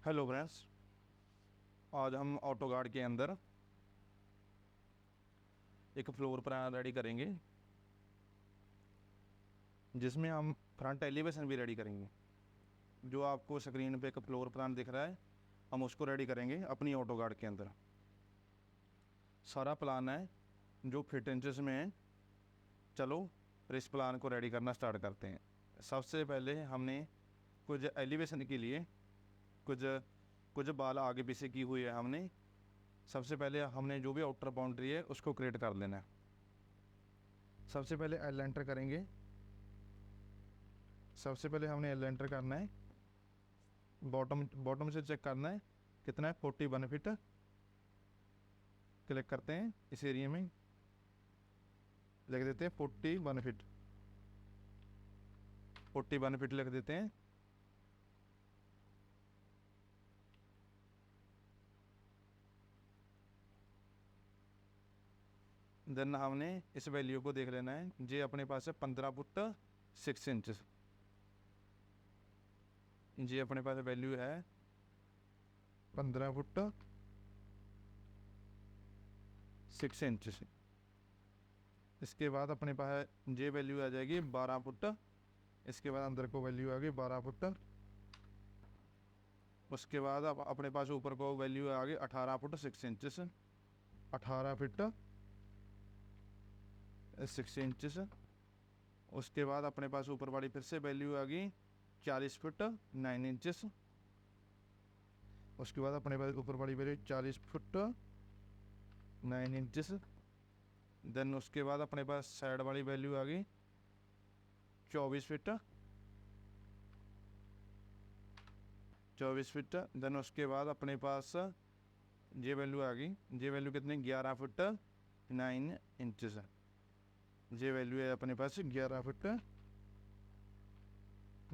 Hello friends, आज हम ऑटोगार्ड के अंदर एक फ्लोर प्लान रेडी करेंगे जिसमें हम फ्रंट एलिवेशन भी रेडी करेंगे। जो आपको स्क्रीन पे एक फ्लोर प्लान दिख रहा है, हम उसको रेडी करेंगे अपनी ऑटोगार्ड के अंदर। सारा प्लान है जो फिट इंचेस में है। चलो इस प्लान को रेडी करना स्टार्ट करते हैं। सबसे पहले हमने कुछ एलिवेशन के लिए कुछ कुछ बाल आगे पीछे की हुई है। सबसे पहले हमने जो भी आउटर बाउंड्री है उसको क्रिएट कर लेना है। सबसे पहले एल एंटर करेंगे। सबसे पहले हमने एल एंटर करना है। बॉटम से चेक करना है कितना है, 41 फीट। क्लिक करते हैं, इस एरिया में लिख देते हैं 41 फीट। 41 फीट लिख देते हैं। देन हमने इस वैल्यू को देख लेना है। जे अपने पास है 15 फुट 6 इंच। जे अपने पास वैल्यू है 15 फुट 6 इंच। इसके बाद अपने पास जे वैल्यू आ जाएगी 12 फुट। इसके बाद अंदर को वैल्यू आ गई 12 फुट। उसके बाद अब अपने पास ऊपर को वैल्यू आ गई 18 फुट 6 इंचेस। 18 feet 6 inches. उसके बाद अपने पास ऊपर वाली फिर से वैल्यू आ गई 40 फुट 9 इंचेस। उसके बाद अपने पास ऊपर वाली वैल्यू 40 फुट 9 इंचेस। देन उसके बाद अपने पास साइड वाली वैल्यू आ गई 24 फीट 24 फीट। देन उसके बाद अपने पास ये वैल्यू आ गई। ये वैल्यू कितनी, 11 फुट 9 इंचेस। ये वैल्यू है अपने पास 11 फुट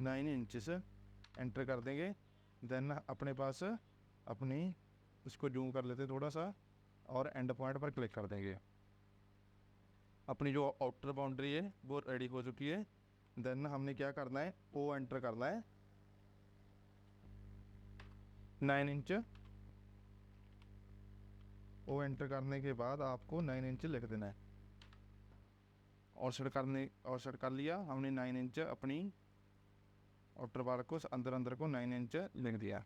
9 इंचेस। एंटर कर देंगे। देन अपने पास अपनी उसको जूम कर लेते हैं थोड़ा सा और एंड पॉइंट पर क्लिक कर देंगे। अपनी जो आउटर बाउंड्री है वो रेडी हो चुकी है। देन हमने क्या करना है, ओ एंटर करना है 9 इंच। ओ एंटर करने के बाद आपको 9 इंच लिख देना है। और सेट कर लिया हमने 9 इंच। अपनी आउटर बार को अंदर को 9 इंच लिख दिया।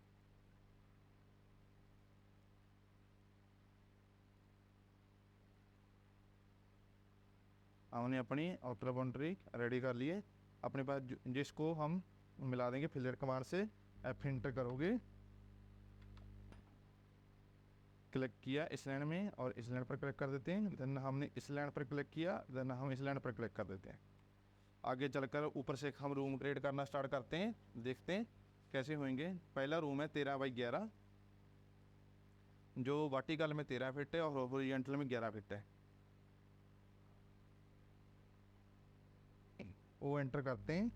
हमने अपनी आउटर बाउंड्री रेडी कर लिए। अपने पास जिसको हम मिला देंगे फिलर कमांड से। एफ एंटर करोगे, क्लिक किया इस लाइन में और इस लाइन पर क्लिक कर देते हैं। देन हमने इस लाइन पर क्लिक किया, देन हम इस लाइन पर क्लिक कर देते हैं। आगे चलकर ऊपर से हम रूम क्रिएट करना स्टार्ट करते हैं। देखते हैं कैसे होंगे। पहला रूम है 13x11, जो वर्टिकल में 13 फीट है और हॉरिजॉन्टल में 11 फीट है। वो एंटर करते हैं,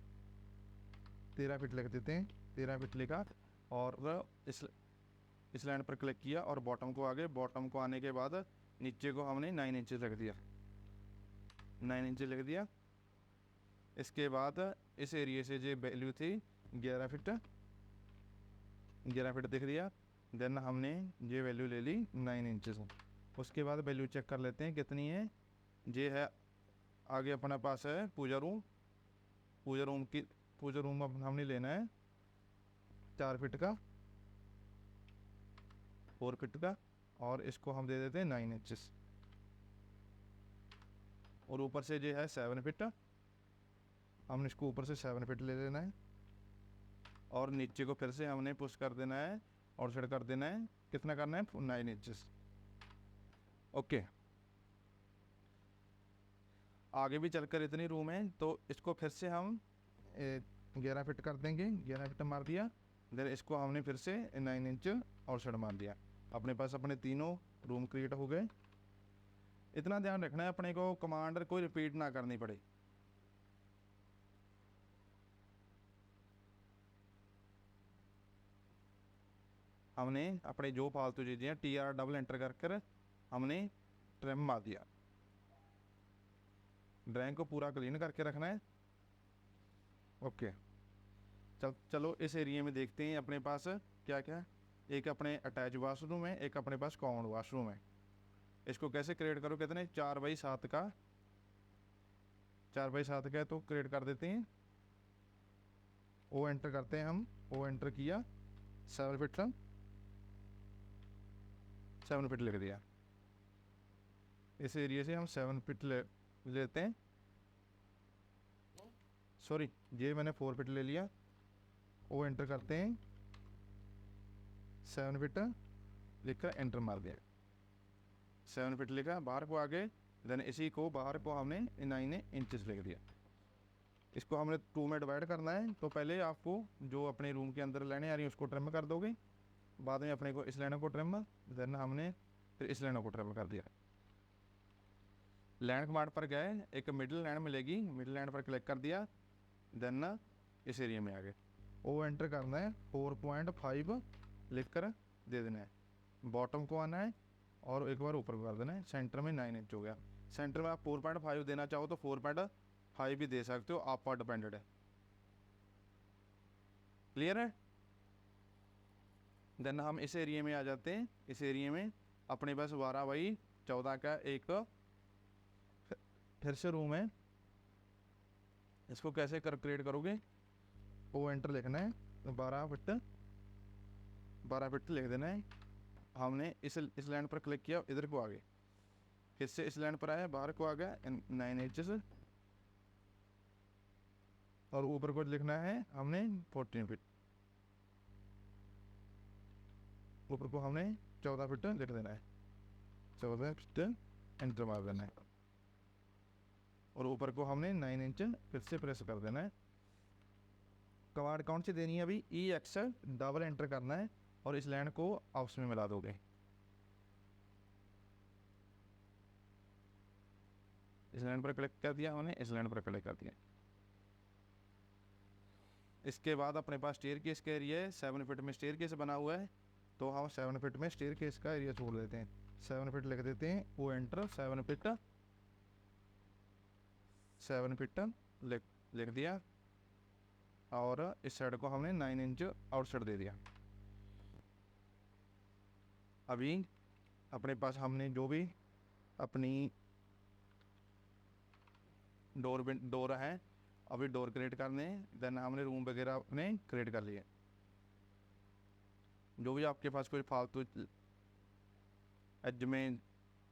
13 फीट लिख देते हैं। 13 फीट लिखा और इस लाइन पर क्लिक किया और बॉटम को आगे। बॉटम को आने के बाद नीचे को हमने 9 इंच रख दिया। 9 इंच लिख दिया। इसके बाद इस एरिया से जो वैल्यू थी 11 फीट 11 फीट दिख दिया। देन हमने ये वैल्यू ले ली 9 इंचेस। उसके बाद वैल्यू चेक कर लेते हैं कितनी है। ये है आगे अपने पास है पूजा रूम। पूजा रूम हमने लेना है 4 फीट का 4 फीट का और इसको हम दे देते हैं 9 इंचेस। और ऊपर से जो है 7 फीट, हमने इसको ऊपर से 7 फीट ले लेना है और नीचे को फिर से हमने पुश कर देना है और सेट कर देना है। कितना करना है, 9 इंचेस। ओके, आगे भी चलकर इतनी रूम है तो इसको फिर से हम 11 फीट कर देंगे। 11 फीट मार दिया। देन इसको हमने फिर से 9 इंच और सेट मार दिया। अपने पास अपने तीनों रूम क्रिएट हो गए। इतना ध्यान रखना है अपने को कमांड कोई रिपीट ना करनी पड़े। हमने अपने जो फालतू चीज़ें हैं TR डबल एंटर कर हमने ट्रिम मार दिया। ड्राइंग को पूरा क्लीन करके रखना है। ओके, चलो इस एरिया में देखते हैं अपने पास क्या क्या है। एक अपने अटैच वाशरूम है, एक अपने पास कॉमन वाशरूम है। इसको कैसे क्रिएट करो, कहते हैं 4x7 का, 4x7 का है तो क्रिएट कर देते हैं। ओ एंटर करते हैं हम, ओ एंटर किया, 7 फीट लिख दिया। इस एरिया से हम 7 फीट लेते हैं, सॉरी ये मैंने 4 फीट ले लिया। ओ एंटर करते हैं, 7 फीट लिखकर एंटर मार दिया, 7 फीट लिखा, बाहर को आगे, देन इसी को बाहर को हमने 9 इंचेस लिख दिया। इसको हमने 2 में डिवाइड करना है, तो पहले आपको जो अपने रूम के अंदर लाइनें आ रही हैं उसको ट्रिम कर दोगे, बाद में अपने को इस लाइन को ट्रिम, देन हमने फिर इस लाइन को ट्रिम कर दिया। लाइन कमांड पर गए, एक मिडिल लाइन मिलेगी, मिडिल लाइन पर क्लिक कर दिया, देन इस एरिया में आ गए। ओ एंटर करना है, 4.5 लिख कर दे देना है, बॉटम को आना है और एक बार ऊपर को कर देना है। सेंटर में 9 इंच हो गया। सेंटर में आप 4.5 देना चाहो तो 4.5 भी दे सकते हो, आप पर डिपेंडेड है। क्लियर है? देन हम इस एरिया में आ जाते हैं। इस एरिया में अपने पास 12x14 का एक फिर से रूम है। इसको कैसे क्रिएट करोगे, ओ एंटर लिखना है, 12 फीट लिख देना है। हमने इस लाइन पर क्लिक किया, इधर को आ गए, फिर से इस लाइन पर आया, बाहर को आ गया 9 इंचेस, और ऊपर को लिखना है हमने 14 फीट, ऊपर को हमने 14 फीट लिख देना है, 14 फीट एंटर मार देना है, और ऊपर को हमने 9 इंच फिर से प्रेस कर देना है। कमांड कौन सी देनी है अभी, EX डबल एंटर करना है और इस लाइन को आपस में मिला दोगे। इस लाइन पर क्लिक कर दिया हमने, इस लाइन पर क्लिक कर दिया। इसके बाद अपने पास स्टेयर केस का एरिया है, 7 फीट में स्टेयर केस बना हुआ है, तो हम 7 फीट में स्टेयर केस का एरिया छोड़ देते हैं, 7 फीट लिख देते हैं। वो एंटर, 7 फीट लिख दिया, और इस साइड को हमने 9 इंच आउटसाइड दे दिया। अभी अपने पास हमने जो भी अपनी डोर है, अभी डोर क्रिएट करने हैं, देन हमने रूम वगैरह अपने क्रिएट कर लिए। जो भी आपके पास कोई फालतू एज में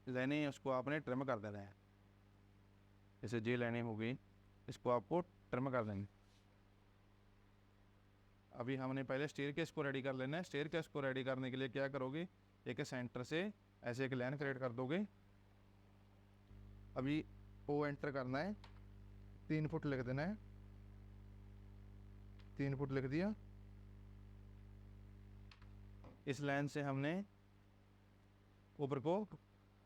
लेने हैं उसको आपने ट्रिम कर देना है, जैसे जे लेने होगी इसको आपको ट्रिम कर देंगे। अभी हमने पहले स्टेयर केस को रेडी कर लेना है। स्टेयर केस को रेडी करने के लिए क्या करोगे, एक सेंटर से ऐसे एक लाइन क्रिएट कर दोगे। अभी ओ एंटर करना है, 3 फुट लिख देना है, 3 फुट लिख दिया। इस लाइन से हमने ऊपर को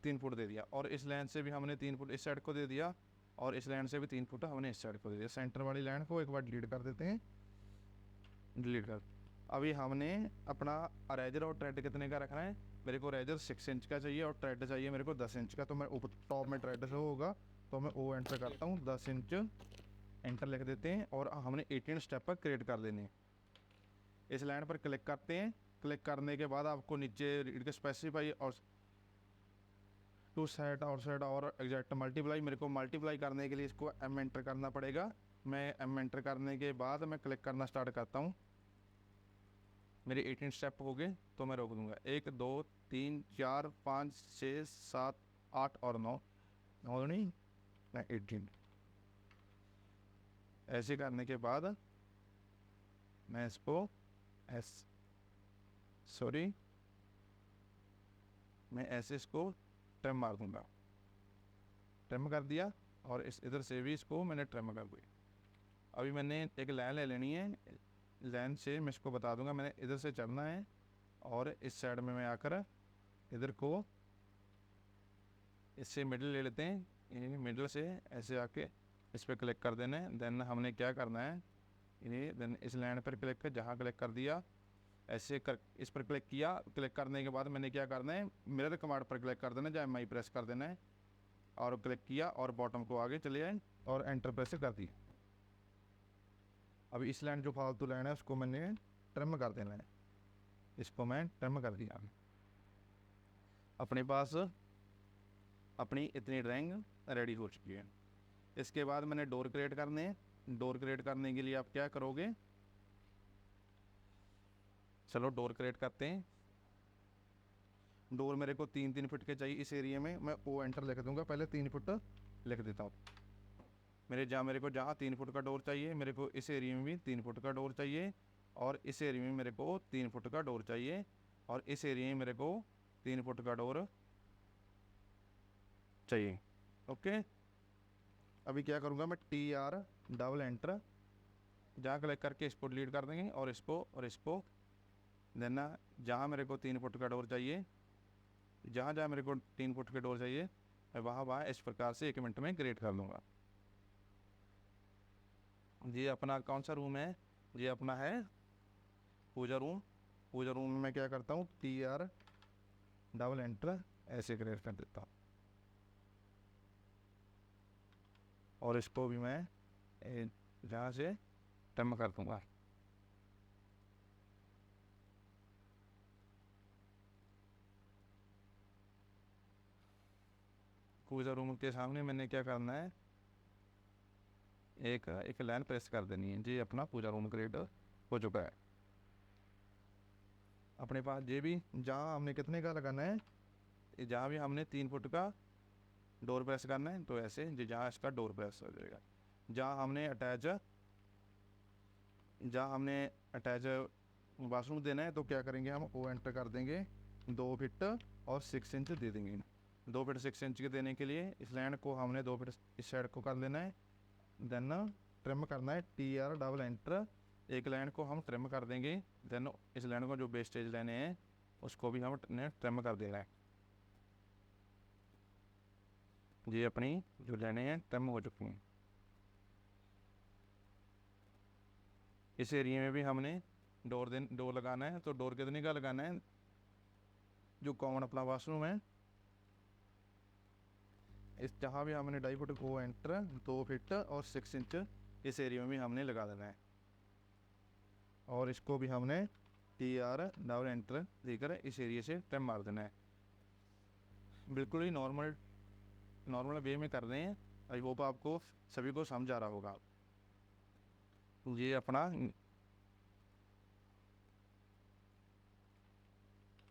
3 फुट दे दिया, और इस लाइन से भी हमने 3 फुट इस साइड को दे दिया, और इस लाइन से भी 3 फुट हमने इस साइड को दे दिया। सेंटर वाली लाइन को एक बार डिलीट कर देते हैं, डिलीट कर। अभी हमने अपना अरेजर और ट्रेड कितने का रखना है, मेरे को अरेजर 6 इंच का चाहिए और ट्रेड चाहिए मेरे को 10 इंच का, तो मैं ऊपर टॉप में ट्रेड से होगा, तो मैं ओ एंटर करता हूँ, 10 इंच एंटर लिख देते हैं, और हमने 18 स्टेप पर क्रिएट कर लेने हैं। इस लाइन पर क्लिक करते हैं, क्लिक करने के बाद आपको नीचे रीड के स्पेसिफाई और टू साइड आउटसाइड और एग्जैक्ट मल्टीप्लाई, मेरे को मल्टीप्लाई करने के लिए इसको M एंटर करना पड़ेगा। मैं M एंटर करने के बाद मैं क्लिक करना स्टार्ट करता हूँ। मेरे 18 स्टेप हो गए तो मैं रोक दूंगा, 1 2 3 4 5 6 7 8 और 9 नहीं 18। ऐसे करने के बाद मैं इसको मैं ऐसे इसको ट्रिम मार दूंगा, ट्रिम कर दिया, और इस इधर से भी इसको मैंने ट्रिम कर दिया। अभी मैंने एक लाइन ले लेनी है, लाइन से मैं इसको बता दूंगा, मैंने इधर से चढ़ना है, और इस साइड में मैं आकर इधर को इससे मिडिल ले लेते हैं, मिडिल से ऐसे आके इस पर क्लिक कर देना है। देन हमने क्या करना है, देन इस लाइन पर क्लिक कर, जहाँ क्लिक कर दिया ऐसे कर, इस पर क्लिक किया, क्लिक करने के बाद मैंने क्या करना है, मिरर कमांड पर क्लिक कर देना है, चाहे M प्रेस कर देना है, और क्लिक किया और बॉटम को आगे चले आए और एंटर प्रेस कर दिया। अभी इस लाइन जो फालतू लाइन है उसको मैंने ट्रिम कर देना है, इसको मैं ट्रिम कर दिया। अपने पास अपनी इतनी ड्राइंग रेडी हो चुकी है। इसके बाद मैंने डोर क्रिएट करने हैं। डोर क्रिएट करने के लिए आप क्या करोगे, चलो डोर क्रिएट करते हैं। डोर मेरे को 3-3 फुट के चाहिए। इस एरिया में मैं ओ एंटर लिख दूंगा, पहले 3 फुट लिख देता हूँ। मेरे को जहाँ 3 फुट का डोर चाहिए, मेरे को इस एरिया में भी 3 फुट का डोर चाहिए, और इस एरिया में मेरे को 3 फुट का डोर चाहिए, और इस एरिया में मेरे को 3 फुट का डोर चाहिए। ओके, अभी क्या करूँगा मैं, TR डबल एंटर, जहाँ क्लिक करके इसको डिलीट कर देंगे, और इसको देना। जहाँ मेरे को 3 फुट का डोर चाहिए, जहाँ जहाँ मेरे को 3 फुट के डोर चाहिए, मैं वहाँ इस प्रकार से 1 मिनट में क्रिएट कर लूँगा। ये अपना कौन सा रूम है, ये अपना है पूजा रूम। पूजा रूम में मैं क्या करता हूँ, TR डबल एंटर ऐसे क्रिएट कर देता हूँ, और इसको भी मैं जहाँ से ट्रिम कर दूँगा। पूजा रूम के सामने मैंने क्या करना है, एक लाइन प्रेस कर देनी है। जी अपना पूजा रूम क्रिएट हो चुका है। अपने पास ये भी, जहाँ हमने कितने का लगाना है, जहाँ भी हमने 3 फुट का डोर प्रेस करना है, तो ऐसे जी जहाँ इसका डोर प्रेस हो जाएगा। जहाँ हमने अटैच वाशरूम देना है, तो क्या करेंगे, हम ओ एंटर कर देंगे, 2 फीट और 6 इंच दे देंगे। 2 फीट 6 इंच के देने के लिए इस लाइन को हमने 2 फीट इस साइड को कर लेना है, देन ट्रिम करना है, TR डबल एंटर, एक लाइन को हम ट्रिम कर देंगे। देन इस लाइन को जो वेस्टेज लेने हैं उसको भी हम ट्रिम कर देना है। ये अपनी जो लाइनें हैं ट्रिम हो चुकी हैं। इस एरिया में भी हमने डोर लगाना है, तो डोर कितने का लगाना है, जो कॉमन अपना वाशरूम है, इस जहाँ भी हमने 2.5 फुट को एंटर 2 फीट और 6 इंच इस एरिया में भी हमने लगा देना है, और इसको भी हमने TR डबल एंटर देकर इस एरिया से ट्रिम मार देना है। बिल्कुल ही नॉर्मल वे में कर रहे हैं। आई होप आपको सभी को समझ आ रहा होगा। ये अपना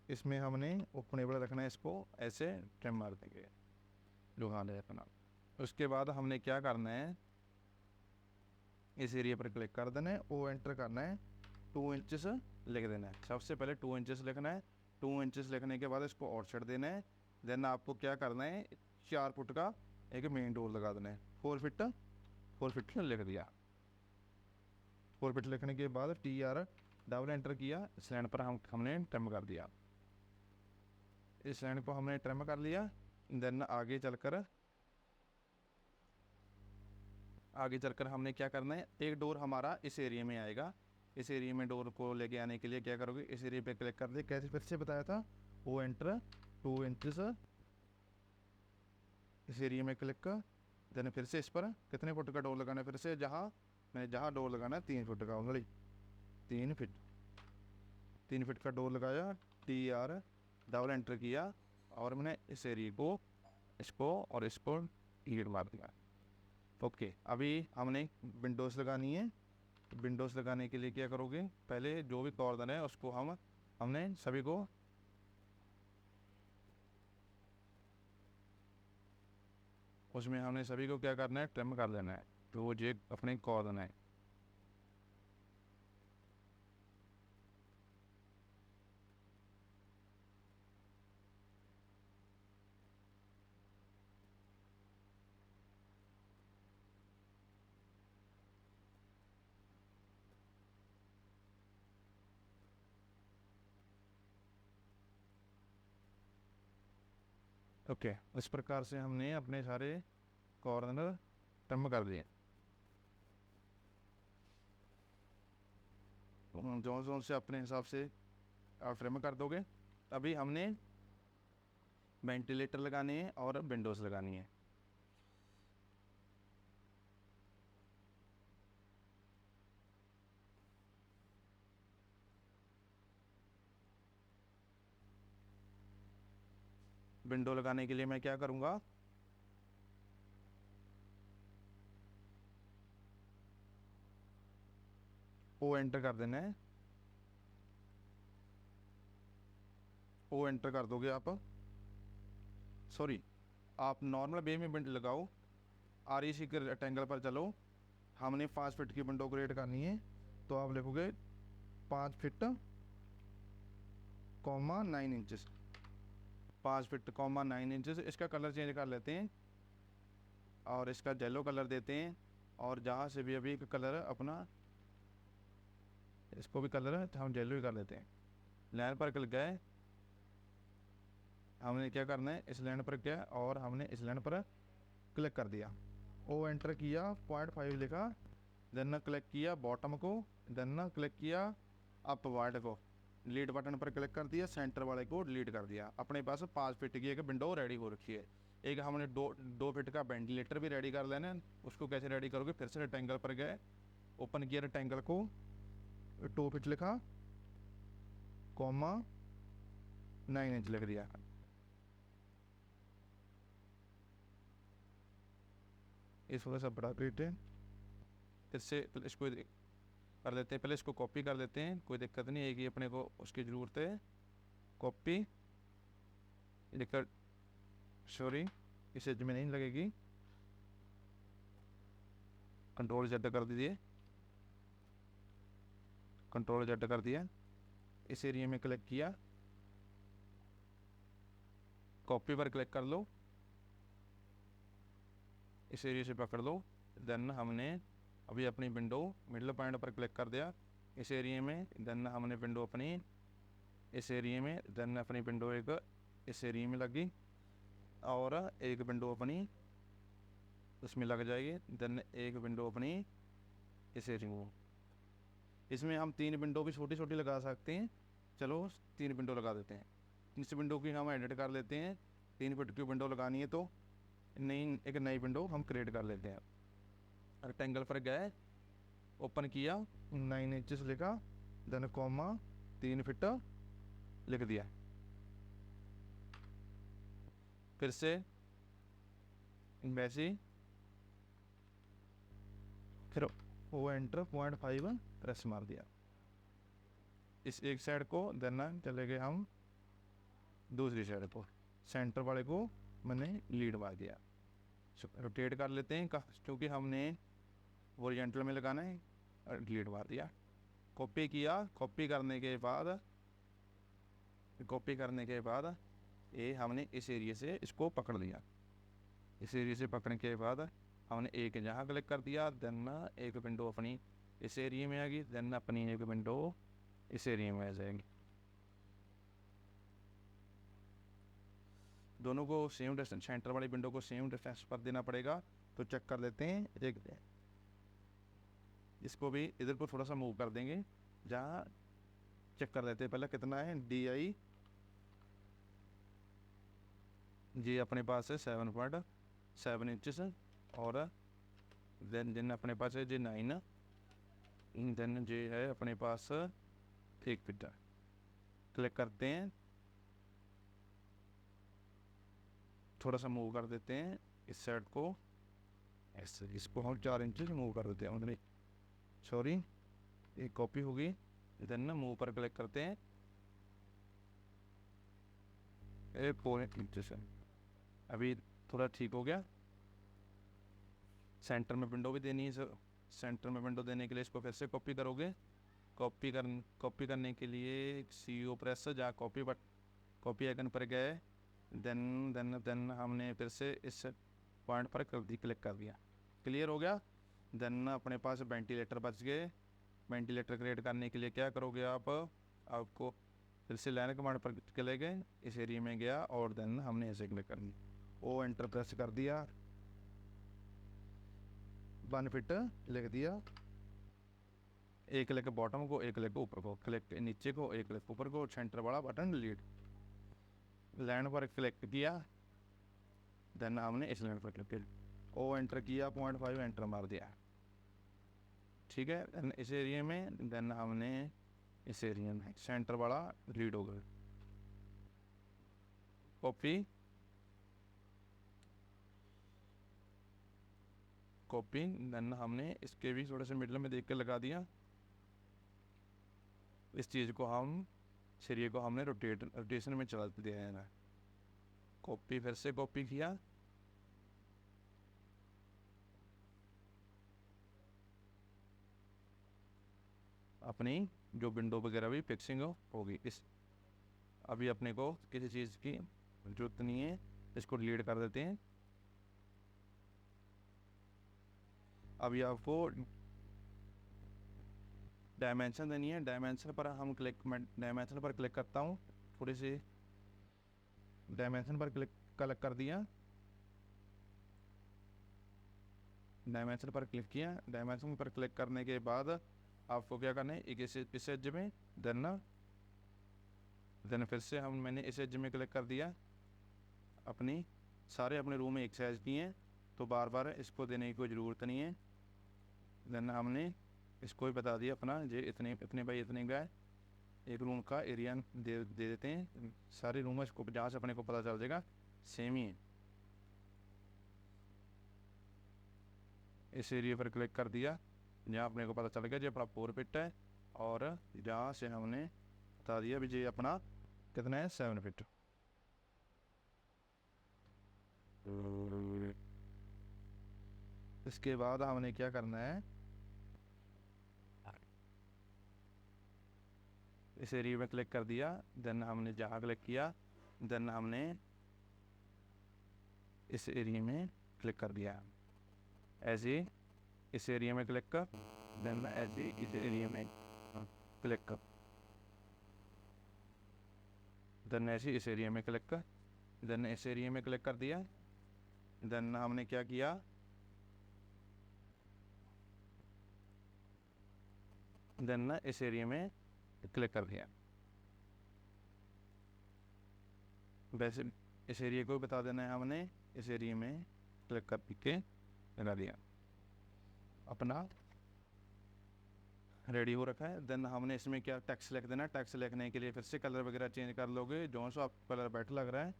इसमें हमने ओपनेबल रखना है, इसको ऐसे ट्रिम मार देंगे जो हाल है अपना। उसके बाद हमने क्या करना है, इस एरिया पर क्लिक कर देना है, ओ एंटर करना है, 2 इंचेस लिख देना है। सबसे पहले 2 इंचेस लिखना है। 2 इंचेस लिखने के बाद इसको और छेड़ देना है। देन आपको क्या करना है, 4 फुट का एक मेन डोर लगा देना है। 4 फीट लिख दिया। 4 फीट लिखने के बाद TR डबल एंटर किया, इस लाइन पर हमने ट्रिम कर दिया। इस लाइन को हमने ट्रिम कर लिया। देन आगे चलकर हमने क्या करना है, एक डोर हमारा इस एरिया में आएगा। इस एरिया में डोर को लेके आने के लिए क्या करोगे, इस एरिया पे क्लिक कर दे, कैसे फिर से बताया था, ओ एंटर 2 इंचेस इस एरिया में क्लिक कर देन फिर से इस पर कितने फुट का डोर लगाना है, फिर से जहाँ डोर लगाना है 3 फुट का ओनली, 3 फीट का डोर लगाया, TR डबल एंटर किया, और मैंने इस एरिया को इसको हीट मार दिया। ओके, अभी हमने विंडोज़ लगानी है। विंडोज़ लगाने के लिए क्या करोगे, पहले जो भी कॉर्नर है उसको हमने सभी को क्या करना है, ट्रिम कर लेना है। तो वो जो अपने कॉर्नर है, ओके, इस प्रकार से हमने अपने सारे कॉर्नर ट्रिम कर दिए। जो से अपने हिसाब से आप ट्रिम कर दोगे। अभी हमने वेंटिलेटर लगाने हैं और विंडोज़ लगानी है। विंडो लगाने के लिए मैं क्या करूँगा, ओ एंटर कर देना है, ओ एंटर कर दोगे आप। सॉरी, आप नॉर्मल वे में विंडो लगाओ, REC के रेक्टेंगल पर चलो, हमने 5 फीट की विंडो क्रिएट करनी है, तो आप लिखोगे 5 feet comma 9 inches, 5 feet comma 9 inches. इसका कलर चेंज कर लेते हैं और इसका येलो कलर देते हैं, और जहाँ से भी अभी कलर अपना, इसको भी कलर हम येलो ही कर लेते हैं। लाइन पर क्लिक गए, हमने क्या करना है, इस लाइन पर गया और हमने इस लाइन पर क्लिक कर दिया, ओ एंटर किया, 0.5 लिखा, देन क्लिक किया बॉटम को, देन क्लिक किया अप वार्ड को, डिलीट बटन पर क्लिक कर दिया, सेंटर वाले को डिलीट कर दिया। अपने पास 5 फीट की एक विंडो रेडी हो रखी है। एक हमने 2 फीट का वेंटिलेटर भी रेडी कर लेना है। उसको कैसे रेडी करोगे, फिर से रेक्टेंगल पर गए, ओपन किया रेक्टेंगल को, 2 फीट लिखा, कॉमा 9 इंच लिख दिया। इस थोड़ा सा बड़ा पेट है, फिर से इसको कर लेते हैं, पहले इसको कॉपी कर लेते हैं, कोई दिक्कत नहीं है कि अपने को उसकी ज़रूरत है। कॉपी लिखकर, सॉरी इस एज में नहीं लगेगी, कंट्रोल Z कर दीजिए, कंट्रोल Z कर दिया, इस एरिया में क्लिक किया, कॉपी पर क्लिक कर लो, इस एरिया से पकड़ लो, देन हमने अभी अपनी विंडो मिडल पॉइंट पर क्लिक कर दिया, इस एरिया में, देन हमने विंडो अपनी इस एरिया में, देन अपनी विंडो एक इस एरिया में लगी और एक विंडो अपनी उसमें लग जाएगी, देन एक विंडो अपनी इस एरिया में। इसमें हम 3 विंडो भी छोटी छोटी लगा सकते हैं, चलो 3 विंडो लगा देते हैं। इस विंडो की हम एडिट कर लेते हैं, 3 फीट की विंडो लगानी है तो एक नई विंडो हम क्रिएट कर लेते हैं। रेक्टेंगल पर गए, ओपन किया, 9 इंचेस लिखा, देन कॉमा 3 फीट लिख दिया, फिर से वैसे, फिर ओ एंटर 0.5 प्रेस मार दिया इस एक साइड को, देन चले गए हम दूसरी साइड को, सेंटर वाले को मैंने लीड मार दिया। रोटेट कर लेते हैं क्योंकि हमने ओरिजेंटल में लगाना है, डिलीट मार दिया। कॉपी किया, कॉपी करने के बाद ये हमने इस एरिया से इसको पकड़ लिया, इस एरिया से पकड़ने के बाद हमने एक यहाँ क्लिक कर दिया, देन एक विंडो अपनी इस एरिया में आ गई, देन अपनी एक विंडो इस एरिया में आ जाएगी। दोनों को सेम डिस्टेंस, सेंटर वाली विंडो को सेम डिस्टेंस पर देना पड़ेगा, तो चेक कर लेते हैं। एक इसको भी इधर को थोड़ा सा मूव कर देंगे, जहाँ चेक कर लेते हैं पहले कितना है, DI जी अपने पास है 7.7 इंचेस, और देन अपने पास है जी 9, देन जी है अपने पास 1 फीट। क्लिक करते हैं, थोड़ा सा मूव कर देते हैं इस साइड को ऐसे, इसको हम 4 इंच मूव कर देते हैं, मतलब सॉरी एक कॉपी होगी, देन ना मूव पर क्लिक करते हैं, 4 इंच से अभी थोड़ा ठीक हो गया। सेंटर में विंडो भी देनी है सर, सेंटर में विंडो देने के लिए इसको फिर से कॉपी करोगे, कॉपी करने के लिए CO प्रेस, जहाँ कॉपी आइकन पर गए, देन हमने फिर से इस पॉइंट पर क्लिक कर दिया, क्लियर हो गया। देन अपने पास वेंटिलेटर बच गए। वेंटिलेटर क्रिएट करने के लिए क्या करोगे आपको फिर से लाइन कमांड पर चले गए, इस एरिया में गया और देन हमने ऐसे क्लिक करनी, ओ एंटर प्रेस कर दिया, 1 फीट लिख दिया, एक क्लिक बॉटम को, एक क्लिक ऊपर को, क्लिक नीचे को, एक क्लिक ऊपर को, सेंटर वाला बटन डिलीट, लाइन पर क्लिक किया, देन हमने इस लाइन पर क्लिक किया, ओ एंटर किया, 0.5 एंटर मार दिया, ठीक है। देन इस एरिया में, देन हमने इस एरिया में सेंटर वाला रीड हो गया, कॉपी कॉपी, देन हमने इसके भी थोड़े से मिडल में देख के लगा दिया। इस चीज़ को हम सरिये को हमने रोटेशन में चला दिया है ना। कॉपी, फिर से कॉपी किया, अपनी जो विंडो वगैरह भी फिक्सिंग होगी। इस अभी अपने को किसी चीज़ की जरूरत नहीं है, इसको डिलीट कर देते हैं। अभी आपको डायमेंशन देनी है, डायमेंशन पर हम डायमेंशन पर क्लिक करता हूँ, थोड़ी सी डायमेंशन पर क्लिक कर दिया, डायमेंशन पर क्लिक किया। डायमेंशन पर क्लिक करने के बाद आपको क्या करना है, एक इस एज में देन फिर से मैंने इस एज में क्लिक कर दिया। सारे अपने रूम में एक साइज की हैं, तो बार बार इसको देने की कोई ज़रूरत नहीं है। देन हमने इसको भी बता दिया अपना ये इतने बाई इतने का है। एक रूम का एरिया दे देते हैं, सारे रूम इसको जहाँ से अपने को पता चल जाएगा सेम ही है। इस एरिया पर क्लिक कर दिया, जहाँ अपने को पता चल गया जो अपना 4 फीट है, और जहाँ से हमने बता दिया भी ये अपना कितना है 7 फीट। इसके बाद हमने क्या करना है, इस एरिया में क्लिक कर दिया, देन हमने जहाँ क्लिक किया, देन हमने इस एरिया में क्लिक कर दिया। ऐसे इस एरिया में क्लिक कर, देन ऐसे इस एरिया में क्लिक कर, देन ऐसे इस एरिया में क्लिक कर, देन इस एरिया में क्लिक कर दिया। देन हमने क्या किया, देन इस एरिया में क्लिक कर दिया। वैसे इस एरिया को बता देना है, हमने इस एरिया में क्लिक कर के लगा दिया, अपना रेडी हो रखा है। देन हमने इसमें क्या टेक्स्ट लिख देना है। टेक्स्ट लिखने के लिए फिर से कलर वगैरह चेंज कर लोगे, जो सा आपको कलर बेटर लग रहा है।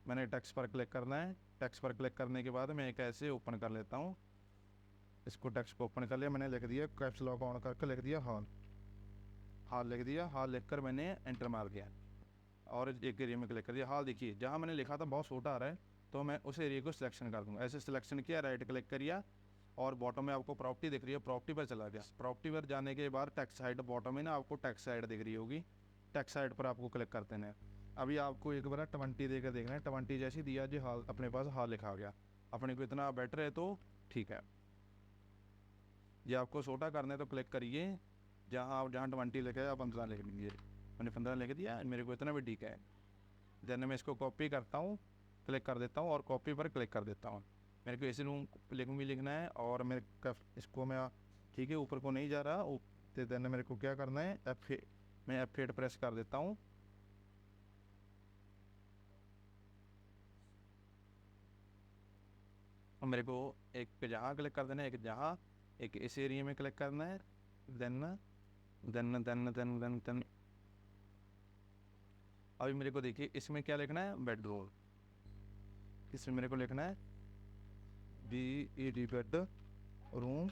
मैंने टेक्स्ट पर क्लिक करना है, टेक्स्ट पर क्लिक करने के बाद मैं एक ऐसे ओपन कर लेता हूँ। इसको टेक्स्ट को ओपन कर लिया, मैंने लिख दिया कैप्स लॉक ऑन करके लिख दिया हाल लिख दिया। हाल लिख कर मैंने एंटर मार दिया और एक एरिया में क्लिक कर दिया। हाल देखिए जहाँ मैंने लिखा था बहुत छोटा आ रहा है, तो मैं उस एरिया को सिलेक्शन कर दूँगा। ऐसे सिलेक्शन किया, राइट क्लिक करिए और बॉटम में आपको प्रॉपर्टी दिख रही है, प्रॉपर्टी पर चला गया। प्रॉपर्टी पर जाने के बाद टेक्स्ट साइड बॉटम में ना आपको टेक्स्ट साइड दिख रही होगी, टेक्स्ट साइड पर आपको क्लिक कर देना है। अभी आपको एक बार 20 देकर देखना है, 20 जैसी दिया जी हाल अपने पास हाल लिखा गया। अपने को इतना बेटर है तो ठीक है। ये आपको छोटा करना है तो क्लिक करिए, जहाँ 20 लिखा है आप 15 लिख लीजिए। मैंने 15 लिख दिया, मेरे को इतना भी ठीक है। देन मैं इसको कॉपी करता हूँ, क्लिक कर देता हूँ और कॉपी पर क्लिक कर देता हूँ। मेरे को इसी रूम भी लिखना है और मेरे इसको मैं ठीक है ऊपर को नहीं जा रहा। तो देन मेरे को क्या करना है, मैं F8 प्रेस कर देता हूँ। और मेरे को एक जहाँ क्लिक कर देना है, एक जहाँ, एक इस एरिया में क्लिक करना है। Then then then then then then अभी मेरे को देखिए इसमें क्या लिखना है, बेडरूम। इसमें मेरे को लिखना है BED बेड रूम।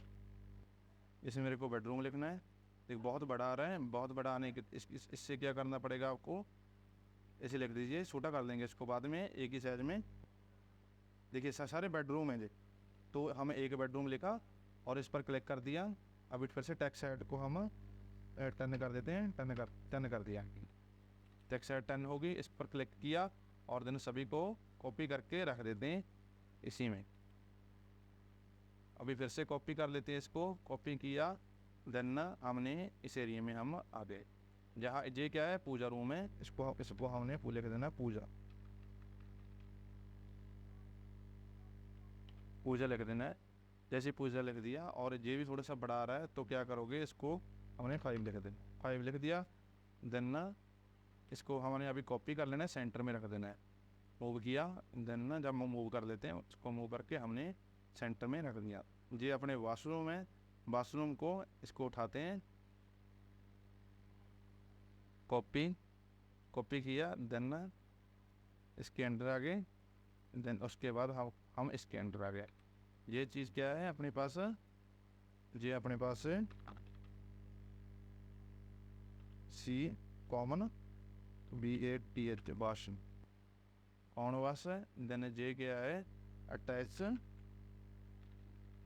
इसमें मेरे को बेडरूम लिखना है। देखिए बहुत बड़ा आ रहा है, बहुत बड़ा आने के इससे क्या करना पड़ेगा आपको, इसे लिख दीजिए, छोटा कर देंगे इसको बाद में एक ही साइज में। देखिए सारे बेडरूम हैं जी, तो हमें एक बेडरूम लिखा और इस पर क्लिक कर दिया। अभी फिर से टेक्स्ट साइड को हम 10 कर देते हैं, 10 कर दिया। टेक्स्ट साइड 10 होगी, इस पर क्लिक किया और देन सभी को कॉपी करके रख देते हैं इसी में। अभी फिर से कॉपी कर लेते हैं, इसको कॉपी किया, देन हमने इस एरिया में हम आ गए जहाँ ये क्या है पूजा रूम है। इसको हमने लिख देना पूजा लिख देना है। जैसे पूजा लिख दिया और ये भी थोड़ा सा बड़ा आ रहा है, तो क्या करोगे, इसको हमने 5 लिख देना, 5 लिख दिया। देन इसको हमने अभी कॉपी कर लेना है, सेंटर में रख देना है। मूव किया, देन जब हम मूव कर लेते हैं उसको मूव करके हमने सेंटर में रख दिया। ये अपने वाशरूम है, वाशरूम को इसको उठाते हैं, कॉपी किया, देन इसके अंदर आ गए, देन उसके बाद हम इसके अंदर आ गए। ये चीज़ क्या है अपने पास, ये अपने पास है सी कॉमन BATH भाषण कौन वास है, देन जे क्या है अटैच,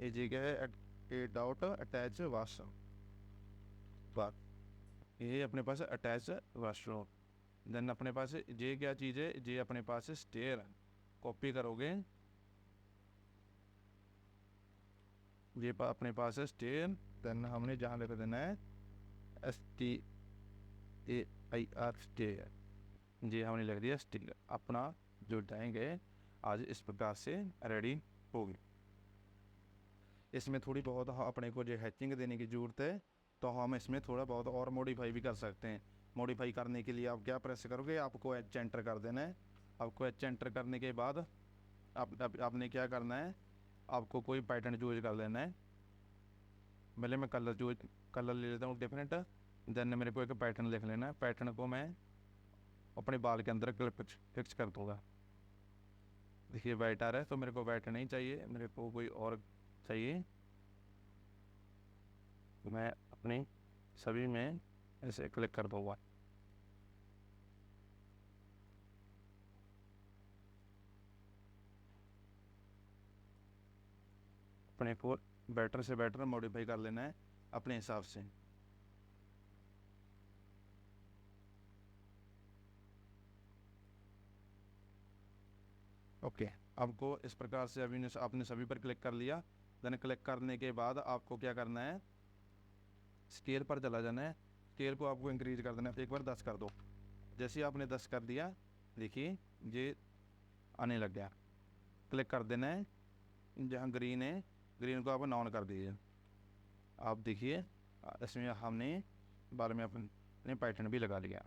ए जे क्या है ए डाउट अटैच वाश बात, ये अपने पास अटैच वाशरूम। देन अपने पास ये क्या चीज़ है, ये अपने पास स्टेयर, कॉपी करोगे ये अपने पास है स्टेयर, देन हमने जहाँ लिख देना है STAIR स्टेयर, ये हमने लिख दिया स्टेयर। अपना जो ड्राइंग है आज इस प्रकार से रेडी होगी। इसमें थोड़ी बहुत अपने को जो हैचिंग देने की ज़रूरत है, तो हम इसमें थोड़ा बहुत और मॉडिफाई भी कर सकते हैं। मॉडिफाई करने के लिए आप क्या प्रेस करोगे, आपको एच एंटर कर देना है। आपको एच एंटर करने के बाद आपने क्या करना है, आपको कोई पैटर्न चूज कर लेना है। पहले मैं कलर ले लेता हूँ डिफरेंट, देन मेरे को एक पैटर्न लिख लेना है। पैटर्न को मैं अपने बाल के अंदर फिक्स कर दूँगा। देखिए वाइट आ रहा है, तो मेरे को वाइट नहीं चाहिए, मेरे को कोई और चाहिए। मैं अपनी सभी में ऐसे क्लिक कर दूँगा। अपने को बेटर से बेटर मॉडिफाई कर लेना है अपने हिसाब से। ओके, आपको इस प्रकार से अभी आपने सभी पर क्लिक कर लिया। देन क्लिक करने के बाद आपको क्या करना है, स्केल पर चला जाना है। स्केल को आपको इंक्रीज कर देना है, एक बार 10 कर दो। जैसे ही आपने 10 कर दिया, देखिए ये आने लग गया। क्लिक कर देना है, जहाँ ग्रीन है ग्रीन को आप ऑन कर दीजिए। आप देखिए इसमें हमने बाल में अपने पैटर्न भी लगा लिया।